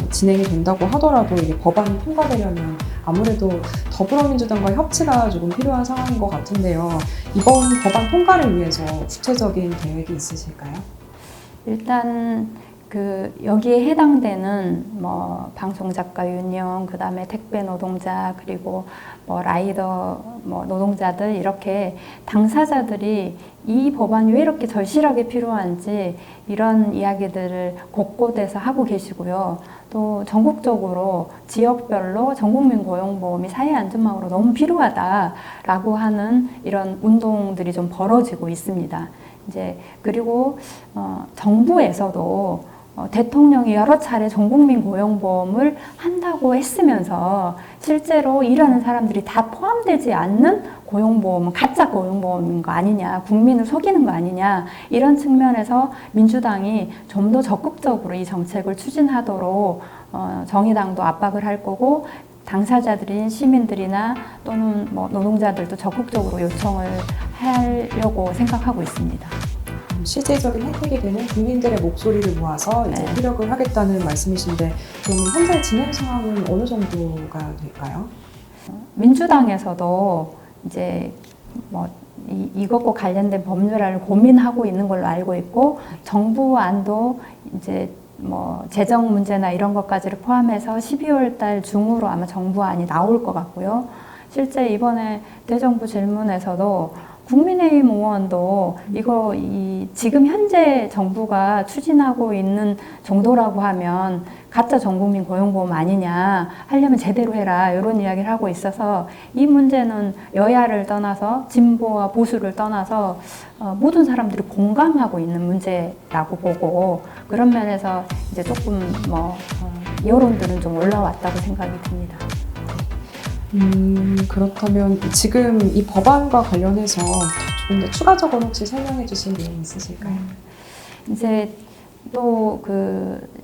진행이 된다고 하더라도 이게 법안이 통과되려면 아무래도 더불어민주당과 협치가 조금 필요한 상황인 것 같은데요. 이번 법안 통과를 위해서 구체적인 계획이 있으실까요? 일단 여기에 해당되는 뭐 방송작가 유니온, 그다음에 택배 노동자, 그리고 뭐 라이더 뭐 노동자들, 이렇게 당사자들이 이 법안이 왜 이렇게 절실하게 필요한지 이런 이야기들을 곳곳에서 하고 계시고요. 또 전국적으로 지역별로 전국민 고용보험이 사회 안전망으로 너무 필요하다라고 하는 이런 운동들이 좀 벌어지고 있습니다. 이제 그리고 정부에서도 대통령이 여러 차례 전국민 고용보험을 한다고 했으면서 실제로 일하는 사람들이 다 포함되지 않는 고용보험은 가짜 고용보험인 거 아니냐, 국민을 속이는 거 아니냐, 이런 측면에서 민주당이 좀 더 적극적으로 이 정책을 추진하도록 정의당도 압박을 할 거고, 당사자들인 시민들이나 또는 뭐 노동자들도 적극적으로 요청을 하려고 생각하고 있습니다. 실질적인 혜택이 되는 국민들의 목소리를 모아서 이제 네. 피력을 하겠다는 말씀이신데, 그럼 현재 진행 상황은 어느 정도가 될까요? 민주당에서도 이제 뭐 이것과 관련된 법률안을 고민하고 있는 걸로 알고 있고, 정부 안도 이제 뭐 재정 문제나 이런 것까지를 포함해서 12월 달 중으로 아마 정부안이 나올 것 같고요. 실제 이번에 대정부 질문에서도 국민의힘 의원도 이거 지금 현재 정부가 추진하고 있는 정도라고 하면 가짜 전국민 고용보험 아니냐, 하려면 제대로 해라, 이런 이야기를 하고 있어서 이 문제는 여야를 떠나서 진보와 보수를 떠나서 모든 사람들이 공감하고 있는 문제라고 보고, 그런 면에서 이제 조금 여론들은 좀 올라왔다고 생각이 듭니다. 그렇다면 지금 이 법안과 관련해서 조금 더 추가적으로 혹시 설명해 주실 내용 있으실까요? 이제 또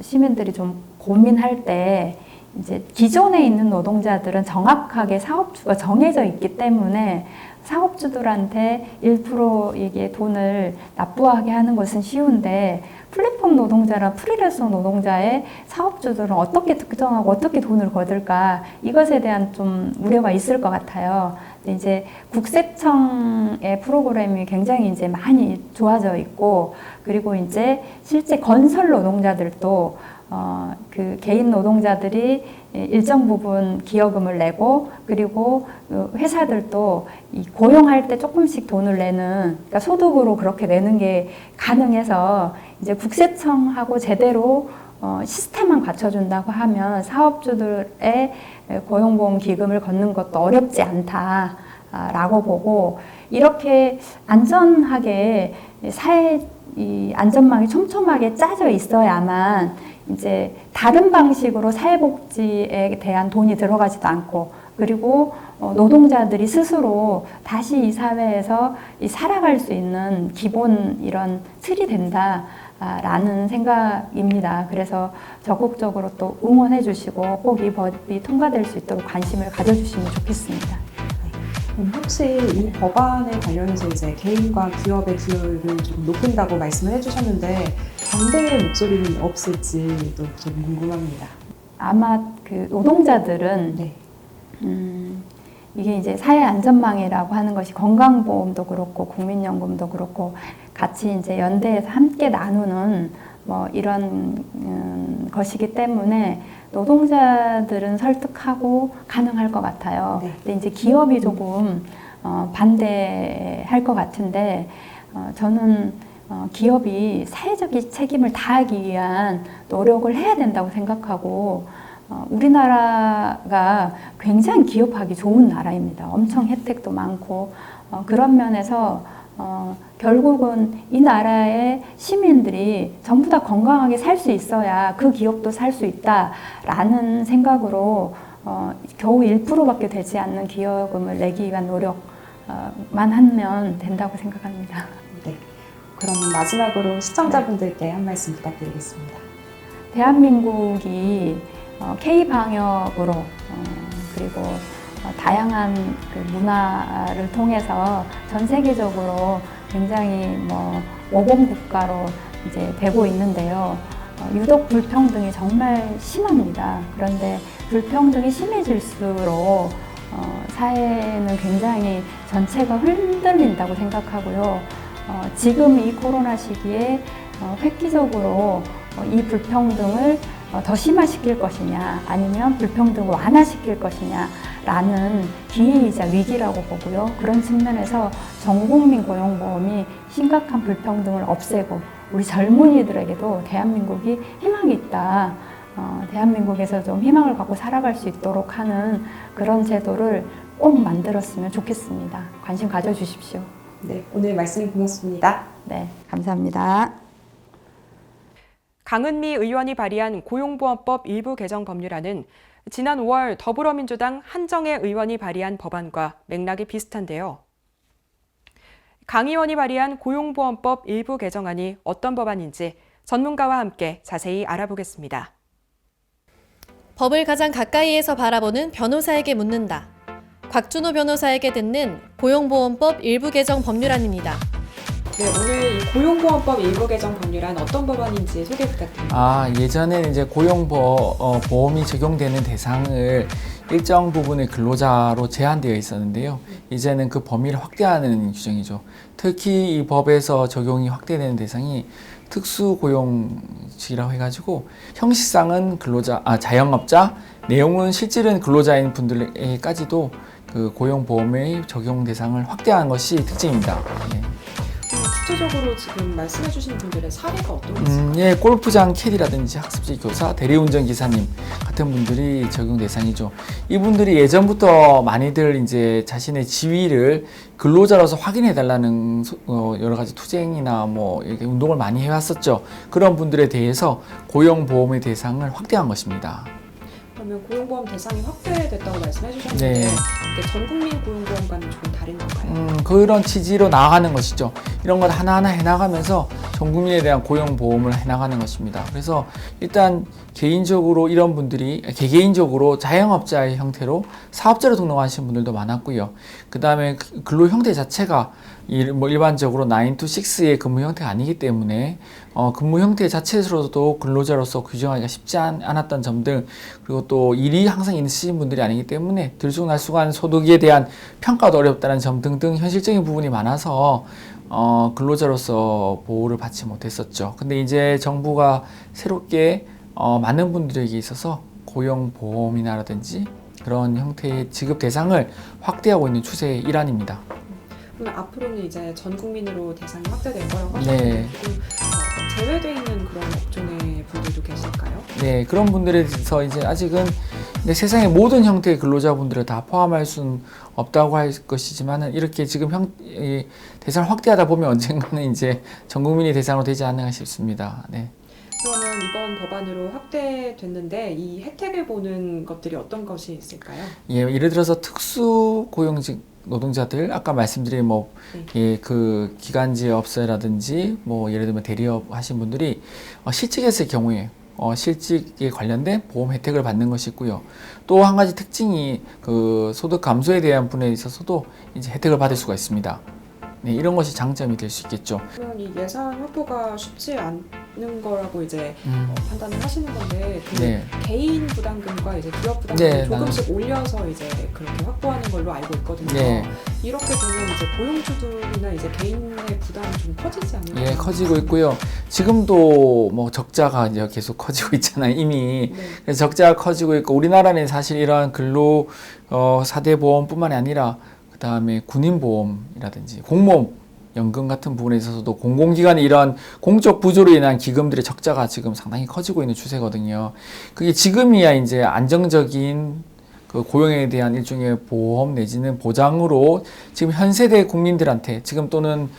시민들이 좀 고민할 때, 이제 기존에 있는 노동자들은 정확하게 사업주가 정해져 있기 때문에 사업주들한테 1% 이게 돈을 납부하게 하는 것은 쉬운데, 플랫폼 노동자나 프리랜서 노동자의 사업주들은 어떻게 특정하고 어떻게 돈을 거둘까, 이것에 대한 좀 우려가 있을 것 같아요. 근데 이제 국세청의 프로그램이 굉장히 이제 많이 좋아져 있고, 그리고 이제 실제 건설 노동자들도 개인 노동자들이 일정 부분 기여금을 내고, 그리고 회사들도 고용할 때 조금씩 돈을 내는, 그러니까 소득으로 그렇게 내는 게 가능해서, 이제 국세청하고 제대로 시스템만 갖춰준다고 하면 사업주들의 고용보험 기금을 걷는 것도 어렵지 않다라고 보고, 이렇게 안전하게 이 안전망이 촘촘하게 짜져 있어야만 이제 다른 방식으로 사회복지에 대한 돈이 들어가지도 않고, 그리고 노동자들이 스스로 다시 이 사회에서 살아갈 수 있는 기본 이런 틀이 된다라는 생각입니다. 그래서 적극적으로 또 응원해 주시고 꼭 이 법이 통과될 수 있도록 관심을 가져주시면 좋겠습니다. 혹시 이 법안에 관련해서 이제 개인과 기업의 기여를 좀 높인다고 말씀을 해주셨는데, 반대의 목소리는 없을지 또 좀 궁금합니다. 아마 노동자들은 네. 이게 이제 사회 안전망이라고 하는 것이 건강보험도 그렇고 국민연금도 그렇고 같이 이제 연대해서 함께 나누는 뭐 이런 것이기 때문에 노동자들은 설득하고 가능할 것 같아요. 네. 근데 이제 기업이 조금 반대할 것 같은데, 저는 기업이 사회적 책임을 다하기 위한 노력을 해야 된다고 생각하고, 우리나라가 굉장히 기업하기 좋은 나라입니다. 엄청 혜택도 많고, 그런 면에서 결국은 이 나라의 시민들이 전부 다 건강하게 살 수 있어야 그 기업도 살 수 있다라는 생각으로 겨우 1%밖에 되지 않는 기여금을 내기 위한 노력만 하면 된다고 생각합니다. 네. 그러면 마지막으로 시청자분들께 한 말씀 부탁드리겠습니다. 대한민국이 K-방역으로 그리고 다양한 그 문화를 통해서 전 세계적으로 굉장히 모범 국가로 이제 되고 있는데요. 유독 불평등이 정말 심합니다. 그런데 불평등이 심해질수록 사회는 굉장히 전체가 흔들린다고 생각하고요. 지금 이 코로나 시기에 획기적으로 이 불평등을 더 심화시킬 것이냐 아니면 불평등을 완화시킬 것이냐 라는 기회이자 위기라고 보고요. 그런 측면에서 전국민 고용보험이 심각한 불평등을 없애고 우리 젊은이들에게도 대한민국이 희망이 있다. 대한민국에서 좀 희망을 갖고 살아갈 수 있도록 하는 그런 제도를 꼭 만들었으면 좋겠습니다. 관심 가져주십시오. 네, 오늘 말씀 고맙습니다. 네, 감사합니다. 강은미 의원이 발의한 고용보험법 일부 개정 법률안은 지난 5월 더불어민주당 한정혜 의원이 발의한 법안과 맥락이 비슷한데요. 강 의원이 발의한 고용보험법 일부 개정안이 어떤 법안인지 전문가와 함께 자세히 알아보겠습니다. 법을 가장 가까이에서 바라보는 변호사에게 묻는다. 곽준호 변호사에게 듣는 고용보험법 일부 개정 법률안입니다. 네, 오늘 이 고용보험법 일부 개정 법률안 어떤 법안인지 소개 부탁드립니다. 예전에는 이제 고용보험이 적용되는 대상을 일정 부분의 근로자로 제한되어 있었는데요. 이제는 그 범위를 확대하는 규정이죠. 특히 이 법에서 적용이 확대되는 대상이 특수고용직이라고 해가지고 형식상은 자영업자, 내용은 실질은 근로자인 분들에게까지도 그 고용보험의 적용 대상을 확대하는 것이 특징입니다. 네. 구체적으로 지금 말씀해주신 분들의 사례가 어떤 게 있을까요? 예, 골프장 캐디라든지 학습지 교사, 대리운전 기사님 같은 분들이 적용 대상이죠. 이분들이 예전부터 많이들 이제 자신의 지위를 근로자로서 확인해 달라는 여러 가지 투쟁이나 이렇게 운동을 많이 해왔었죠. 그런 분들에 대해서 고용보험의 대상을 확대한 것입니다. 그러면 고용보험 대상이 확대됐다고 말씀해 주셨는데 네. 이게 전국민 고용보험과는 조금 다른 건가요? 그런 취지로 나아가는 것이죠. 이런 걸 하나하나 해나가면서 전 국민에 대한 고용보험을 해나가는 것입니다. 그래서 일단 개인적으로 이런 분들이 개개인적으로 자영업자의 형태로 사업자로 등록하신 분들도 많았고요. 그 다음에 근로 형태 자체가 일반적으로 9 to 6의 근무 형태가 아니기 때문에 근무 형태 자체로도 근로자로서 규정하기가 쉽지 않았던 점들, 그리고 또 일이 항상 있으신 분들이 아니기 때문에 들쑥날쑥한 소득에 대한 평가도 어렵다는 점 등등 현실적인 부분이 많아서 근로자로서 보호를 받지 못했었죠. 근데 이제 정부가 새롭게 많은 분들에게 있어서 고용보험이라든지 그런 형태의 지급 대상을 확대하고 있는 추세의 일환입니다. 그러면 앞으로는 이제 전 국민으로 대상이 확대될 거라고 네. 하셨는데 제외되어 있는 그런 업종의 분들도 계실까요? 네, 그런 분들에 대해서 이제 아직은 세상의 모든 형태의 근로자분들을 다 포함할 수는 없다고 할 것이지만은 이렇게 지금 대상을 확대하다 보면 언젠가는 이제 전 국민이 대상으로 되지 않을까 싶습니다. 네. 그러면 이번 법안으로 확대됐는데 이 혜택을 보는 것들이 어떤 것이 있을까요? 예, 예를 들어서 특수고용직 노동자들, 아까 말씀드린 그 기간제업소라든지 예를 들면 대리업 하신 분들이 실직했을 경우에 실직에 관련된 보험 혜택을 받는 것이 있고요. 또 한 가지 특징이 그 소득 감소에 대한 분에 있어서도 이제 혜택을 받을 수가 있습니다. 네, 이런 것이 장점이 될 수 있겠죠. 그러면 이 예산 확보가 쉽지 않는 거라고 이제 판단을 하시는 건데 그 네. 개인 부담금과 이제 기업 부담금을 네, 조금씩 올려서 이제 그렇게 확보하는 걸로 알고 있거든요. 네. 이렇게 되면 이제 고용주들이나 이제 개인의 부담이 좀 커지지 않나요? 예, 커지고 있고요. 지금도 적자가 이제 계속 커지고 있잖아요, 이미. 네. 그래서 적자가 커지고 있고, 우리나라는 사실 이러한 근로 4대 보험뿐만이 아니라 그 다음에 군인보험이라든지 공무원 연금 같은 부분에 있어서도 공공기관의 이런 공적 부조로 인한 기금들의 적자가 지금 상당히 커지고 있는 추세거든요. 그게 지금이야 이제 안정적인 그 고용에 대한 일종의 보험 내지는 보장으로 지금 현 세대 국민들한테 지금 또는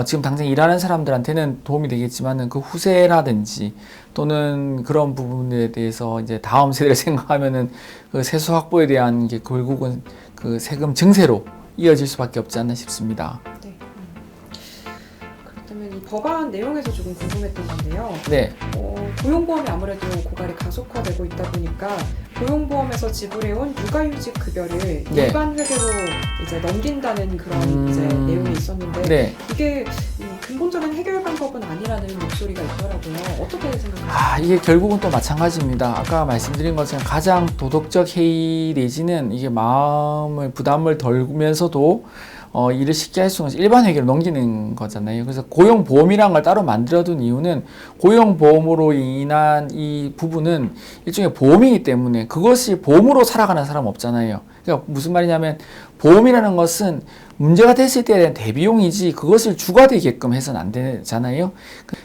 지금 당장 일하는 사람들한테는 도움이 되겠지만은 그 후세라든지 또는 그런 부분에 대해서 이제 다음 세대를 생각하면은 그 세수 확보에 대한 게 결국은 그 세금 증세로 이어질 수밖에 없지 않나 싶습니다. 네. 그렇다면 이 법안 내용에서 조금 궁금했던 건데요. 네. 고용보험이 아무래도 고갈이 가속화되고 있다 보니까 고용보험에서 지불해온 육아휴직 급여를 네. 일반 회계로 이제 넘긴다는 그런 이제 내용이 있었는데 네. 이게 근본적인 해결 방법은 아니라는 목소리가 있더라고요. 어떻게 생각하세요? 이게 결국은 또 마찬가지입니다. 아까 말씀드린 것처럼 가장 도덕적 해이 내지는 이게 부담을 덜면서도 일을 쉽게 할 수 있는 일반 회계로 넘기는 거잖아요. 그래서 고용보험이라는 걸 따로 만들어둔 이유는 고용보험으로 인한 이 부분은 일종의 보험이기 때문에 그것이 보험으로 살아가는 사람은 없잖아요. 그러니까 무슨 말이냐면 보험이라는 것은 문제가 됐을 때에 대한 대비용이지 그것을 주가되게끔 해서는 안 되잖아요.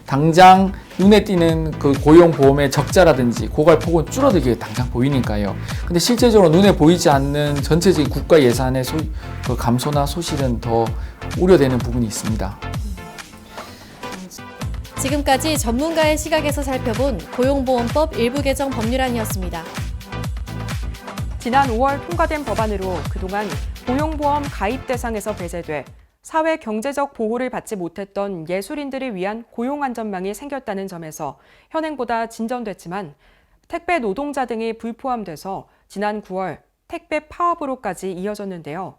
당장 눈에 띄는 그 고용보험의 적자라든지 고갈폭은 줄어들게 당장 보이니까요. 근데 실제적으로 눈에 보이지 않는 전체적인 국가 예산의 그 감소나 소실은 더 우려되는 부분이 있습니다. 지금까지 전문가의 시각에서 살펴본 고용보험법 일부 개정 법률안이었습니다. 지난 5월 통과된 법안으로 그동안 고용보험 가입 대상에서 배제돼 사회 경제적 보호를 받지 못했던 예술인들을 위한 고용안전망이 생겼다는 점에서 현행보다 진전됐지만 택배 노동자 등이 불포함돼서 지난 9월 택배 파업으로까지 이어졌는데요.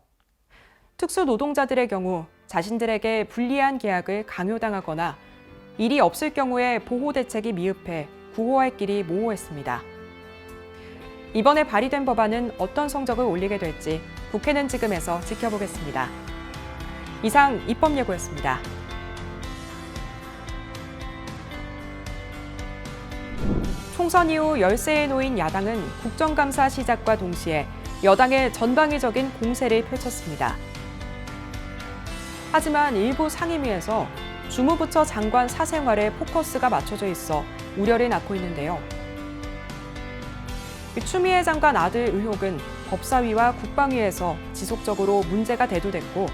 특수 노동자들의 경우 자신들에게 불리한 계약을 강요당하거나 일이 없을 경우에 보호 대책이 미흡해 구호할 길이 모호했습니다. 이번에 발의된 법안은 어떤 성적을 올리게 될지 국회는 지금에서 지켜보겠습니다. 이상 입법예고였습니다. 총선 이후 열세에 놓인 야당은 국정감사 시작과 동시에 여당의 전방위적인 공세를 펼쳤습니다. 하지만 일부 상임위에서 주무부처 장관 사생활에 포커스가 맞춰져 있어 우려를 낳고 있는데요. 추미애 장관 아들 의혹은 법사위와 국방위에서 지속적으로 문제가 대두됐고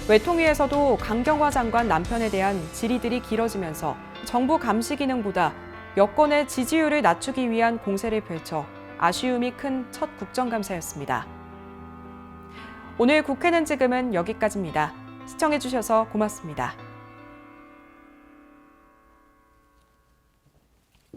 외통위에서도 강경화 장관 남편에 대한 질의들이 길어지면서 정부 감시 기능보다 여권의 지지율을 낮추기 위한 공세를 펼쳐 아쉬움이 큰 첫 국정감사였습니다. 오늘 국회는 지금은 여기까지입니다. 시청해주셔서 고맙습니다.